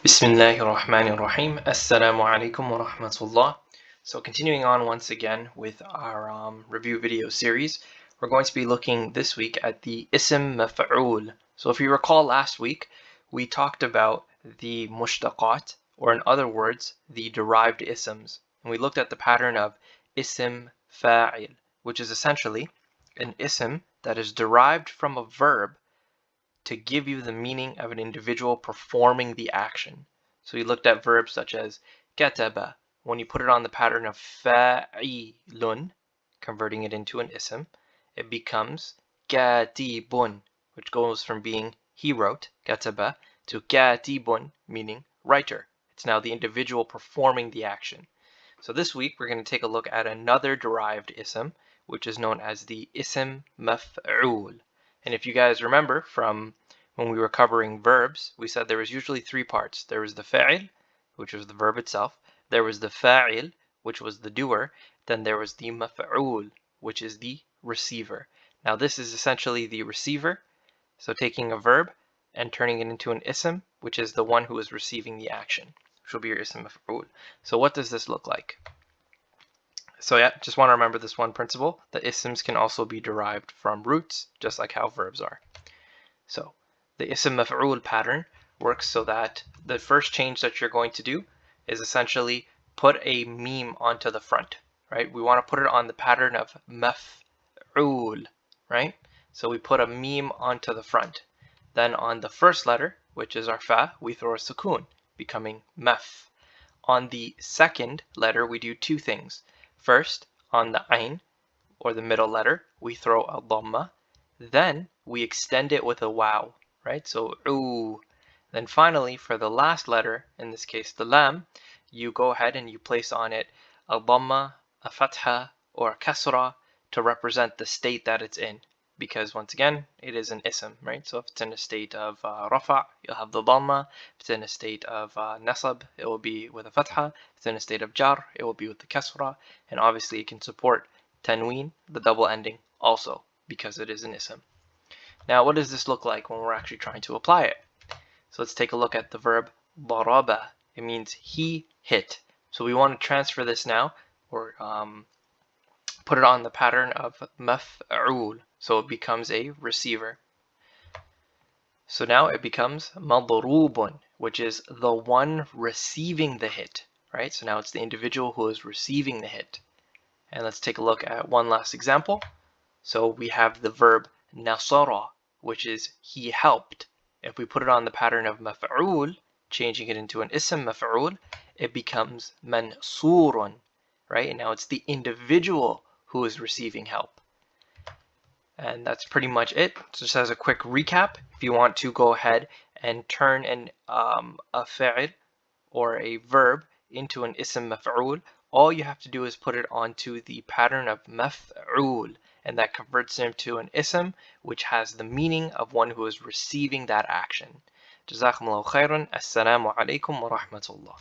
Bismillahirrahmanirrahim. Assalamu alaikum wa rahmatullah. So continuing on once again with our review video series, we're going to be looking this week at the Ism Maf'ūl. So if you recall last week, we talked about the mushtaqat, or in other words, the derived isms. And we looked at the pattern of Ism Fa'il, which is essentially an ism that is derived from a verb to give you the meaning of an individual performing the action. So we looked at verbs such as kataba. When you put it on the pattern of fa'ilun, converting it into an ism, it becomes katibun, which goes from being he wrote, kataba, to katibun, meaning writer. It's now the individual performing the action. So this week we're going to take a look at another derived ism, which is known as the Ism Maf'ūl. And if you guys remember from when we were covering verbs, we said there was usually three parts. There was the fa'il, which was the verb itself. There was the fa'il, which was the doer. Then there was the maf'ūl, which is the receiver. Now this is essentially the receiver. So taking a verb and turning it into an ism, which is the one who is receiving the action, which will be your Ism Maf'ūl. So what does this look like? So yeah, just want to remember this one principle, that isms can also be derived from roots, just like how verbs are. So the Ism Maf'ūl pattern works so that the first change that you're going to do is essentially put a meme onto the front, right? We want to put it on the pattern of maf'ūl, right? So we put a meme onto the front. Then on the first letter, which is our fa, we throw a sukoon, becoming maf. On the second letter, we do two things. First, on the ain, or the middle letter, we throw a dhamma. Then we extend it with a waw, right? So oo. Then finally, for the last letter, in this case the lam, you go ahead and you place on it a dhamma, a fatha, or a kasra to represent the state that it's in. Because once again, it is an ism, right? So if it's in a state of rafa', you'll have the dhamma. If it's in a state of nasab, it will be with a fatha. If it's in a state of jar, it will be with the kasra. And obviously it can support tanween, the double ending, also, because it is an ism. Now, what does this look like when we're actually trying to apply it? So let's take a look at the verb daraba. It means he hit. So we want to transfer this now, or put it on the pattern of maf'ūl. So it becomes a receiver. So now it becomes madrūbun, which is the one receiving the hit, right? So now it's the individual who is receiving the hit. And let's take a look at one last example. So we have the verb nasara, which is he helped. If we put it on the pattern of maf'ūl, changing it into an ism maf'ūl, it becomes mansurun, right? And now it's the individual who is receiving help. And that's pretty much it. So just as a quick recap, if you want to go ahead and turn a fa'il or a verb into an ism maf'ūl, all you have to do is put it onto the pattern of maf'ūl, and that converts it into an ism which has the meaning of one who is receiving that action. Jazakumullahu khairan. Assalamu alaikum wa rahmatullah.